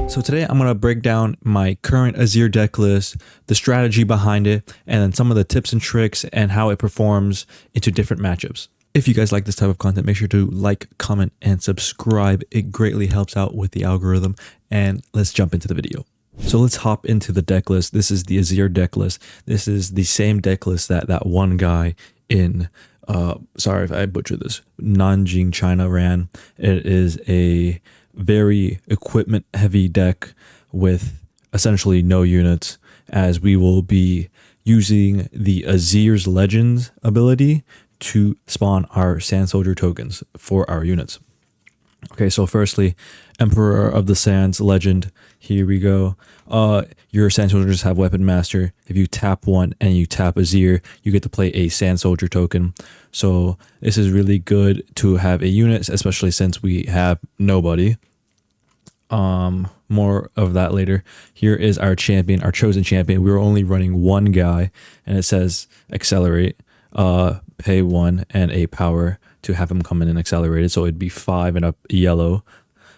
So today I'm going to break down my current Azir deck list, the strategy behind it, and then some of the tips and tricks and how it performs into different matchups. If you guys like this type of content, make sure to like, comment, and subscribe. It greatly helps out with the algorithm. And let's jump into the video. So let's hop into the deck list. This is the Azir deck list. This is the same deck list that one guy in, sorry if I butchered this, Nanjing, China ran. It is a very equipment heavy deck with essentially no units, as we will be using the Azir's Legends ability to spawn our Sand Soldier tokens for our units. Okay, so firstly, Emperor of the Sands Legend. Here we go. Your Sand Soldiers have Weapon Master. If you tap one and you tap Azir, you get to play a Sand Soldier token. So this is really good to have a unit, especially since we have nobody. More of that later. Here is our champion, our chosen champion. We were only running one guy, and it says accelerate. Pay one and a power to have him come in and accelerated. So it'd be 5 and a yellow.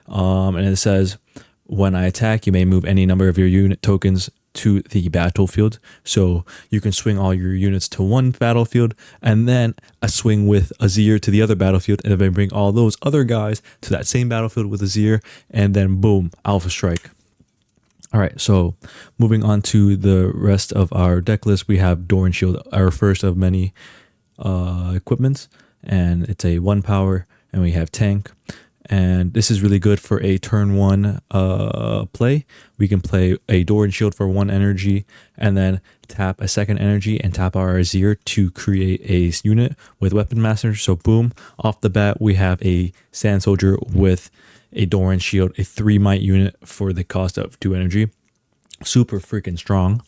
And it says, when I attack, you may move any number of your unit tokens to the battlefield. So you can swing all your units to one battlefield and then a swing with Azir to the other battlefield, and then bring all those other guys to that same battlefield with Azir, and then boom, Alpha Strike. All right, so moving on to the rest of our deck list, we have Door and Shield, our first of many equipments, and it's a 1 power, and we have Tank. And this is really good for a turn 1 play. We can play a Door and Shield for 1 energy, and then tap a 2nd energy and tap our Azir to create a unit with Weapon Master. So boom, off the bat, we have a Sand Soldier with a Door and Shield, a 3 might unit for the cost of 2 energy. Super freaking strong.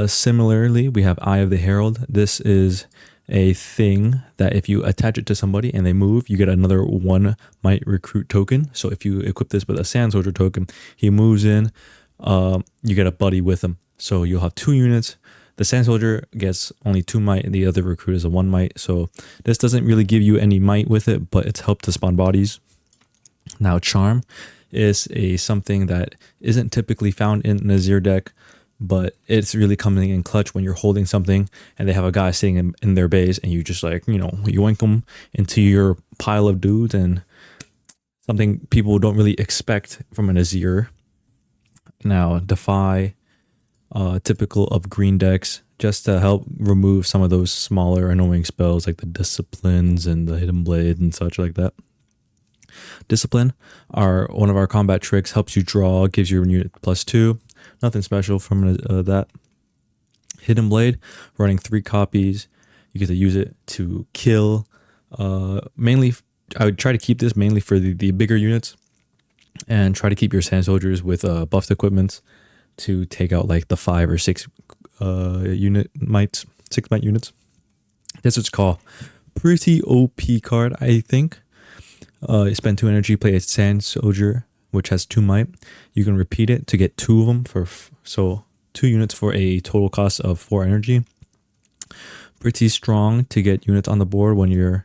Similarly, we have Eye of the Herald. This is a thing that if you attach it to somebody and they move, you get another 1 might recruit token. So if you equip this with a Sand Soldier token, he moves in, you get a buddy with him. So you'll have 2 units. The Sand Soldier gets only 2 might and the other recruit is a 1 might. So this doesn't really give you any might with it, but it's helped to spawn bodies. Now Charm is something that isn't typically found in an Azir deck, but it's really coming in clutch when you're holding something and they have a guy sitting in their base, and you just like, yoink them into your pile of dudes, and something people don't really expect from an Azir. Now Defy, typical of green decks, just to help remove some of those smaller annoying spells like the Disciplines and the Hidden Blade and such like that. Discipline are one of our combat tricks, helps you draw, gives your unit +2. Nothing special from that. Hidden Blade, running 3 copies. You get to use it to kill. Mainly, I would try to keep this mainly for the bigger units, and try to keep your Sand Soldiers with buffed equipments to take out like the 5 or 6 unit mites, 6 might units. That's what it's called. Pretty OP card, I think. You spend 2 energy, play a Sand Soldier, which has 2 might. You can repeat it to get 2 of them so 2 units for a total cost of 4 energy. Pretty strong to get units on the board when you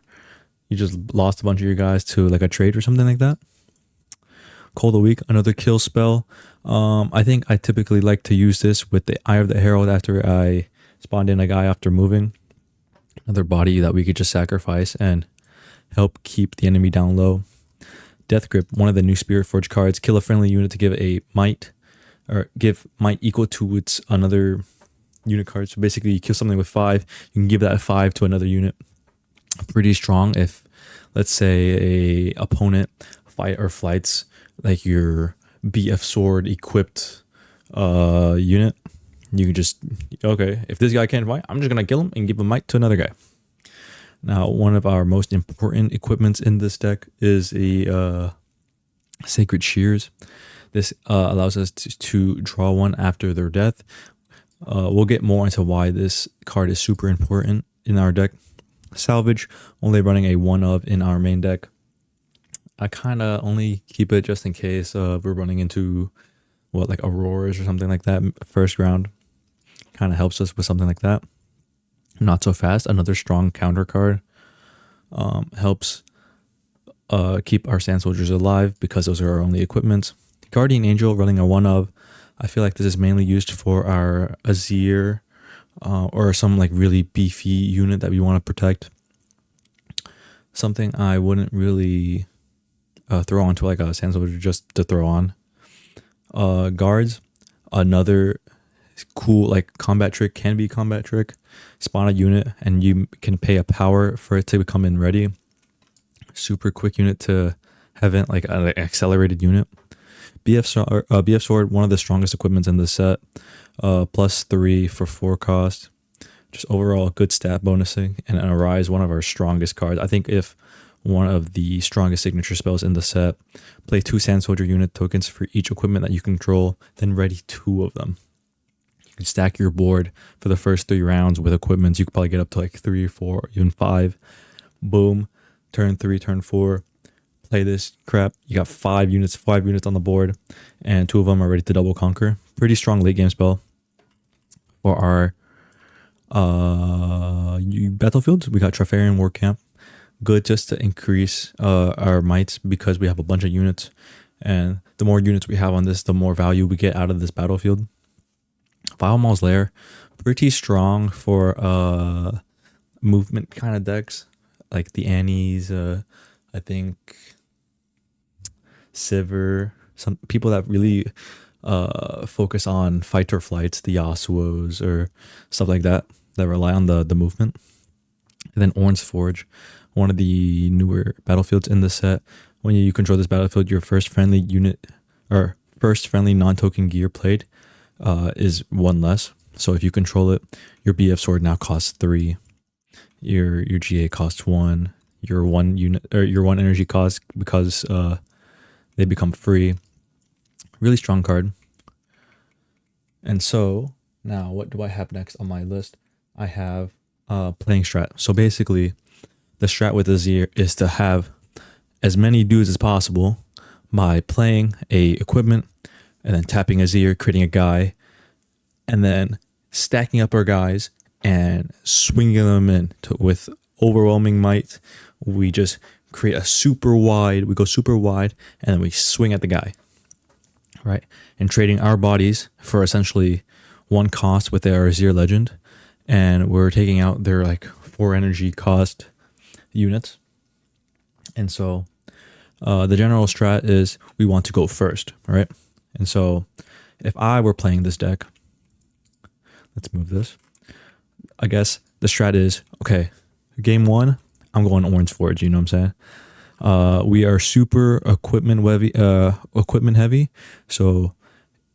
just lost a bunch of your guys to like a trade or something like that. Cold a Week, another kill spell. I think I typically like to use this with the Eye of the Herald after I spawned in a guy after moving. Another body that we could just sacrifice and help keep the enemy down low. Death Grip, one of the new Spirit Forge cards. Kill a friendly unit to give a might, or give might equal to its another unit card. So basically, you kill something with 5, you can give that 5 to another unit. Pretty strong if, let's say, a opponent flights like your BF Sword equipped unit. You can just, okay, if this guy can't fight, I'm just gonna kill him and give a might to another guy. Now, one of our most important equipments in this deck is a Sacred Shears. This allows us to draw one after their death. We'll get more into why this card is super important in our deck. Salvage, only running a 1 of in our main deck. I kind of only keep it just in case we're running into, like Auroras or something like that first round. Kind of helps us with something like that. Not So Fast, another strong counter card. Helps keep our Sand Soldiers alive because those are our only equipments. Guardian Angel running a 1 of. I feel like this is mainly used for our Azir or some like really beefy unit that we want to protect. Something I wouldn't really throw onto like a Sand Soldier just to throw on. Guards, another cool like combat trick, can be combat trick. Spawn a unit and you can pay a power for it to come in ready. Super quick unit to have it, like an accelerated unit. BF Sword, one of the strongest equipments in the set. +3 for 4 cost. Just overall good stat bonusing. And Arise, one of our strongest cards. I think if one of the strongest signature spells in the set. Play 2 Sand Soldier unit tokens for each equipment that you control, then ready 2 of them. You can stack your board for the first 3 rounds with equipments. You could probably get up to like 3 or 4, or even 5. Boom. Turn 3, turn 4. Play this crap. You got 5 units on the board, and 2 of them are ready to double conquer. Pretty strong late game spell. For our battlefields, we got Trifarian War Camp. Good just to increase our mites because we have a bunch of units, and the more units we have on this, the more value we get out of this battlefield. Vile Lair, pretty strong for movement kind of decks like the Annies, I think Sivir, some people that really focus on fight or flights, the Yasuos or stuff like that rely on the movement. And then Orange Forge, one of the newer battlefields in the set. When you control this battlefield, your first friendly unit or first friendly non-token gear played is 1 less. So if you control it, your BF Sword now costs 3. Your GA costs 1. Your 1 unit or your 1 energy cost because they become free. Really strong card. And so now what do I have next on my list? I have playing strat. So basically the strat with Azir is to have as many dudes as possible by playing a equipment and then tapping Azir, creating a guy, and then stacking up our guys and swinging them in with overwhelming might. We just create a super wide, we go super wide, and then we swing at the guy, right? And trading our bodies for essentially 1 cost with our Azir Legend, and we're taking out their like 4 energy cost units. And so the general strat is we want to go first, right? And so if I were playing this deck, let's move this. I guess the strat is, okay, game 1, I'm going Orange Forge, you know what I'm saying? We are super equipment heavy. So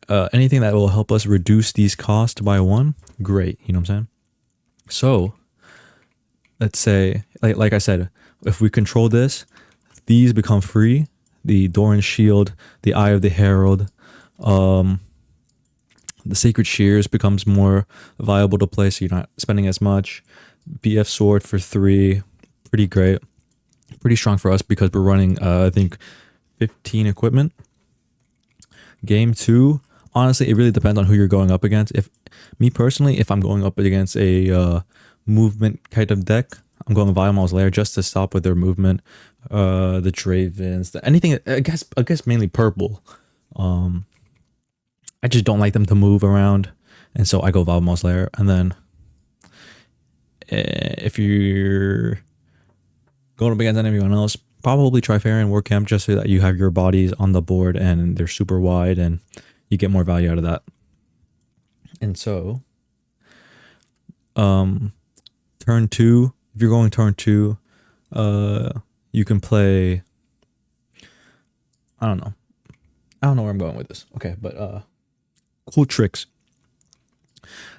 anything that will help us reduce these costs by 1, great, you know what I'm saying? So let's say, like I said, if we control this, these become free. The Doran Shield, the Eye of the Herald, the Sacred Shears becomes more viable to play, so you're not spending as much. BF Sword for 3, pretty great. Pretty strong for us because we're running, I think, 15 equipment. Game 2, honestly, it really depends on who you're going up against. If me personally, if I'm going up against a movement kind of deck, I'm going Vilemal's Lair just to stop with their movement. The Dravens, anything, I guess mainly purple. I just don't like them to move around, and so I go Vilemal's Lair. And then if you're going up against anyone else, probably Trifarian War Camp just so that you have your bodies on the board and they're super wide and you get more value out of that. And so turn 2, if you're going turn 2, you can play, I don't know where I'm going with this. Okay, but cool tricks.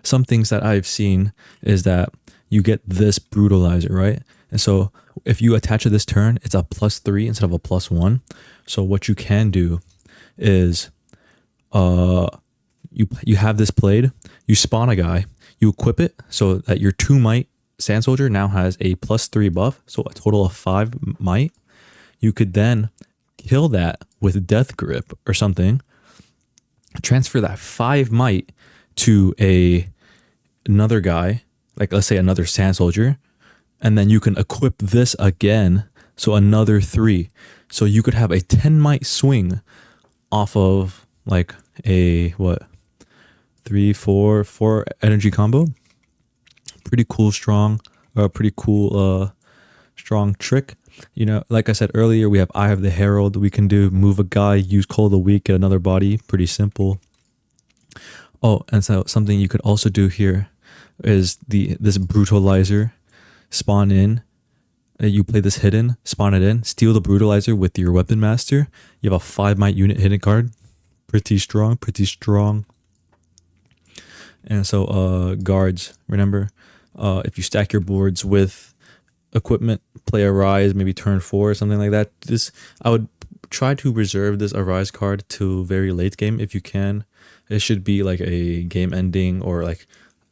Some things that I've seen is that you get this Brutalizer, right? And so if you attach it this turn, it's a +3 instead of a +1. So what you can do is you have this played, you spawn a guy, you equip it so that your 2 might Sand Soldier now has a +3 buff, so a total of 5 might. You could then kill that with Death Grip or something, transfer that 5 might to another guy, like let's say another Sand Soldier, and then you can equip this again, so another 3. So you could have a 10 might swing off of like a what 4 energy combo. Pretty cool, strong, pretty cool, strong trick. You know, like I said earlier, we have Eye of the Herald. We can do move a guy, use Call of the Week, get another body. Pretty simple. Oh, and so something you could also do here is this brutalizer. Spawn in. You play this hidden, spawn it in, steal the brutalizer with your weapon master. You have a 5 might unit hidden card. Pretty strong, pretty strong. And so guards, remember, if you stack your boards with equipment, play Arise, maybe turn 4 or something like that. I would try to reserve this Arise card to very late game if you can. It should be like a game ending or like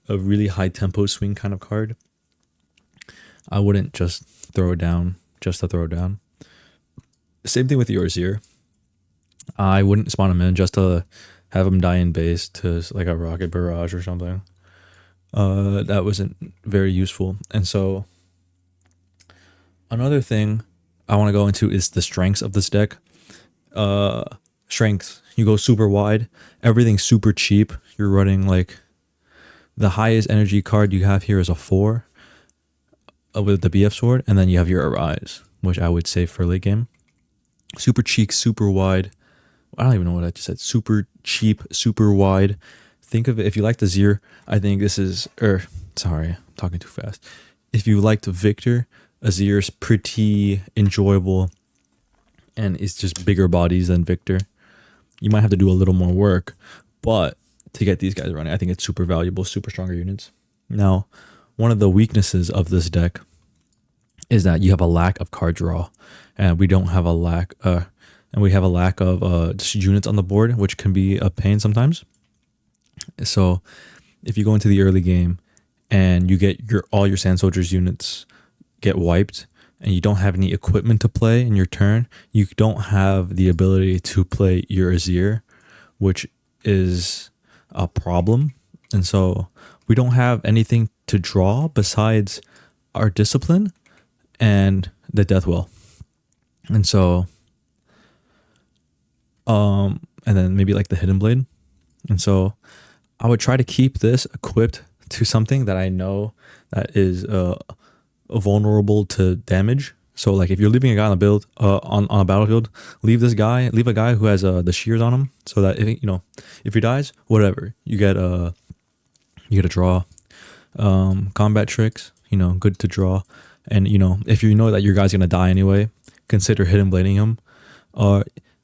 a really high tempo swing kind of card. I wouldn't just throw it down just to throw it down. Same thing with your Azir. I wouldn't spawn him in just to have him die in base to like a rocket barrage or something. That wasn't very useful. And so another thing I want to go into is the strengths of this deck. Strengths. You go super wide. Everything's super cheap. You're running like the highest energy card you have here is a 4 with the BF sword, and then you have your Arise, which I would say for late game. Super cheap, super wide. I don't even know what I just said. Super cheap, super wide. Think of it, if you liked Azir, I think this is, sorry, I'm talking too fast. If you liked Victor, Azir's pretty enjoyable, and it's just bigger bodies than Victor. You might have to do a little more work, but to get these guys running, I think it's super valuable, super stronger units. Now, one of the weaknesses of this deck is that you have a lack of card draw, and we don't have a lack, and we have a lack of just units on the board, which can be a pain sometimes. So, if you go into the early game and you get all your Sand Soldiers units get wiped, and you don't have any equipment to play in your turn, you don't have the ability to play your Azir, which is a problem. And so we don't have anything to draw besides our discipline and the death well. And so and then maybe like the hidden blade. And so I would try to keep this equipped to something that I know that is vulnerable to damage. So like if you're leaving a guy on the build on a battlefield, leave a guy who has the shears on him, so that if he dies, whatever, you get a draw. Combat tricks, good to draw. And if you know that your guy's gonna die anyway, consider hidden blading him.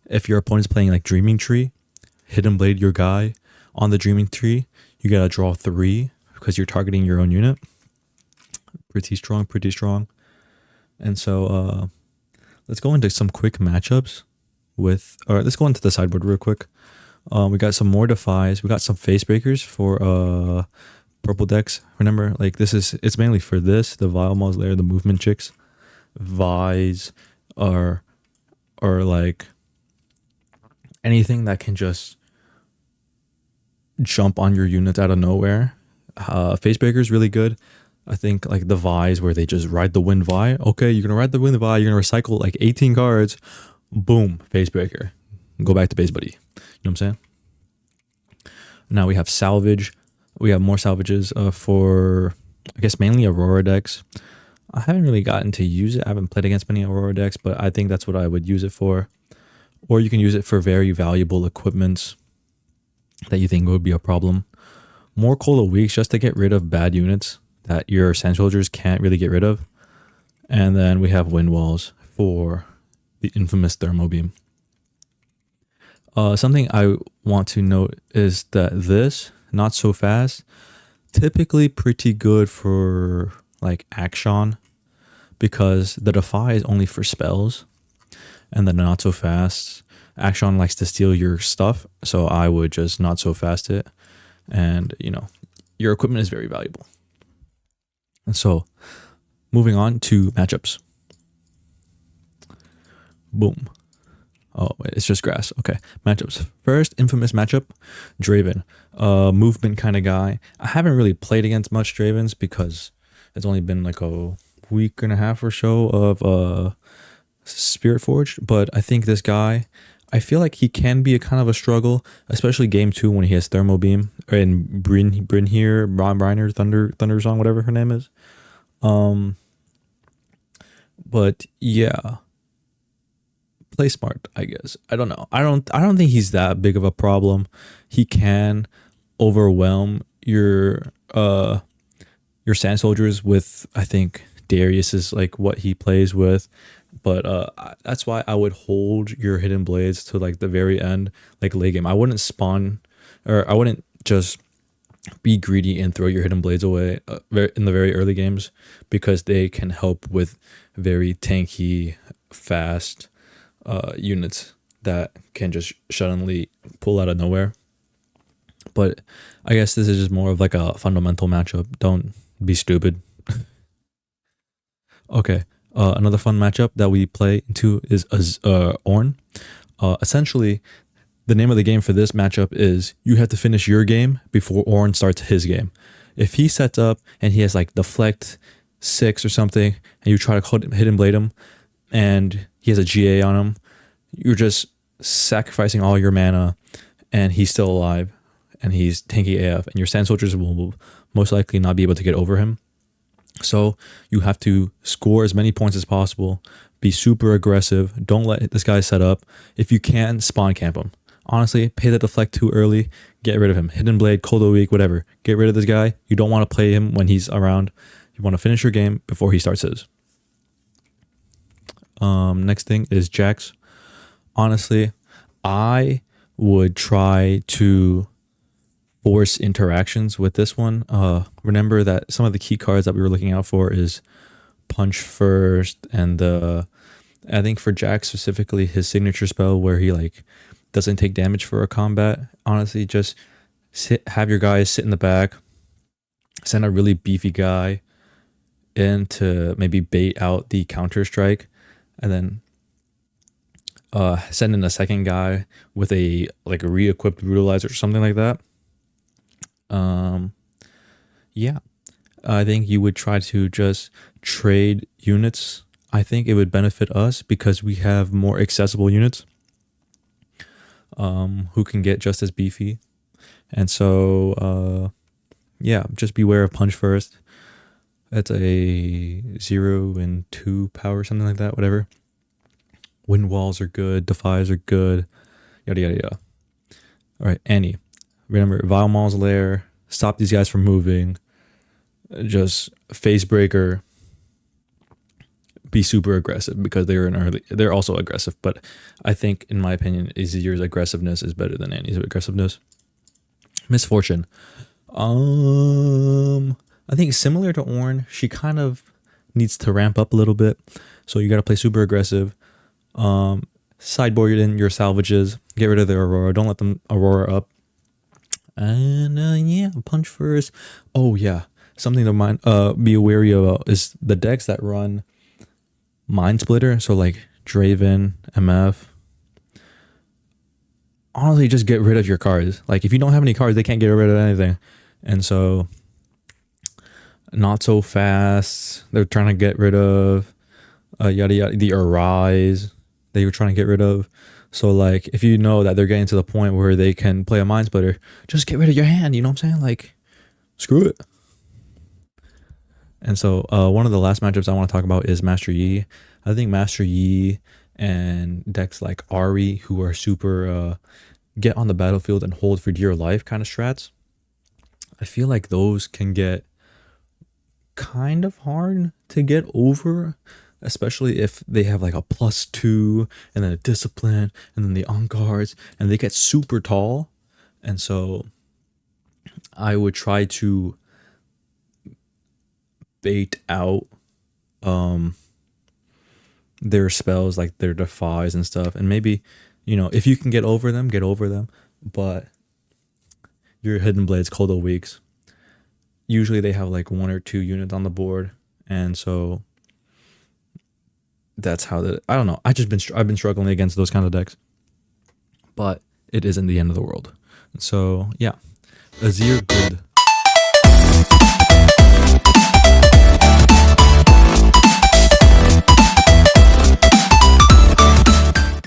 If your opponent's playing like Dreaming Tree, hidden blade your guy on the Dreaming Tree. You gotta draw 3 because you're targeting your own unit. Pretty strong. And so let's go into some quick matchups let's go into the sideboard real quick. We got some more Defies. We got some Face Breakers for purple decks. Remember, like it's mainly for this, the Vile Mausoleum, the movement chicks. Vies are like anything that can just jump on your units out of nowhere. Face Breaker is really good. I think like the Vies where they just ride the wind Vi. Okay, you're gonna ride the wind Vi. You're gonna recycle like 18 cards. Boom, Face Breaker. Go back to base, buddy. You know what I'm saying? Now we have salvage. We have more salvages for, I guess, mainly Aurora decks. I haven't really gotten to use it. I haven't played against many Aurora decks, but I think that's what I would use it for. Or you can use it for very valuable equipments that you think would be a problem. More Cola Weeks just to get rid of bad units that your Sand Soldiers can't really get rid of. And then we have Wind Walls for the infamous Thermo Beam. Something I want to note is that this, not so fast, typically pretty good for like Action, because the Defy is only for spells, and the not so fast, Action likes to steal your stuff, so I would just not so fast it, and your equipment is very valuable. And so, moving on to matchups. Boom. Oh, wait, it's just grass. Okay, matchups. First, infamous matchup, Draven. Movement kind of guy. I haven't really played against much Dravens because it's only been like a week and a half or so of Spirit Forged, but I think this guy, I feel like he can be a kind of a struggle, especially game 2 when he has Thermo Beam and Brynir, Thunder Song, whatever her name is. But yeah, play smart, I guess. I don't know. I don't think he's that big of a problem. He can overwhelm your sand soldiers with, I think Darius is like what he plays with. But that's why I would hold your hidden blades to like the very end, like late game. I wouldn't spawn, or I wouldn't just be greedy and throw your hidden blades away in the very early games, because they can help with very tanky, fast units that can just suddenly pull out of nowhere. But I guess this is just more of like a fundamental matchup. Don't be stupid. Okay. Another fun matchup that we play into is Ornn. Essentially, the name of the game for this matchup is you have to finish your game before Ornn starts his game. If he sets up and he has like deflect 6 or something, and you try to hidden blade him, and he has a GA on him, you're just sacrificing all your mana, and he's still alive, and he's tanky AF, and your sand soldiers will most likely not be able to get over him. So you have to score as many points as possible, be super aggressive, don't let this guy set up. If you can, spawn camp him. Honestly, pay the deflect too early, get rid of him. Hidden blade, cold a week, whatever. Get rid of this guy. You don't want to play him when he's around. You want to finish your game before he starts his. Next thing is Jax. Honestly, I would try to force interactions with this one. Remember that some of the key cards that we were looking out for is Punch First, and I think for Jax specifically, his signature spell where he like doesn't take damage for a combat. Honestly, just have your guys sit in the back, send a really beefy guy in to maybe bait out the counter strike, and then send in a second guy with a re-equipped brutalizer or something like that. Yeah, I think you would try to just trade units. I think it would benefit us because we have more accessible units who can get just as beefy. And so yeah, just beware of Punch First. That's a 0 and 2 power, something like that, whatever. Wind walls are good, defies are good, yada yada yada. All right, Annie. Remember, Vile Mausoleer, stop these guys from moving. Just face breaker. Be super aggressive because they're also aggressive. But I think, in my opinion, Azir's aggressiveness is better than Annie's aggressiveness. Misfortune. I think similar to Ornn, she kind of needs to ramp up a little bit. So you got to play super aggressive. Sideboard in your salvages. Get rid of the Aurora. Don't let them Aurora up. And yeah, Punch First. Oh yeah, something to be wary about is the decks that run Mind Splitter. So like Draven, MF. Honestly, just get rid of your cards. Like if you don't have any cards, they can't get rid of anything. And so, not so fast. They're trying to get rid of yada yada. The Arise they were trying to get rid of. So like if you know that they're getting to the point where they can play a Mind Splitter, just get rid of your hand, you know what I'm saying? Like screw it. And so one of the last matchups I want to talk about is Master Yi. I think Master Yi and decks like Ari, who are super get on the battlefield and hold for dear life kind of strats, I feel like those can get kind of hard to get over, especially if they have like a +2 and then a discipline and then the on guards and they get super tall. And so I would try to bait out their spells, like their defies and stuff, and maybe, you know, if you can get over them, but your hidden blades cold weeks, usually they have like 1 or 2 units on the board, and so that's how I don't know, I've been struggling against those kind of decks, but it isn't the end of the world. So yeah, Azir good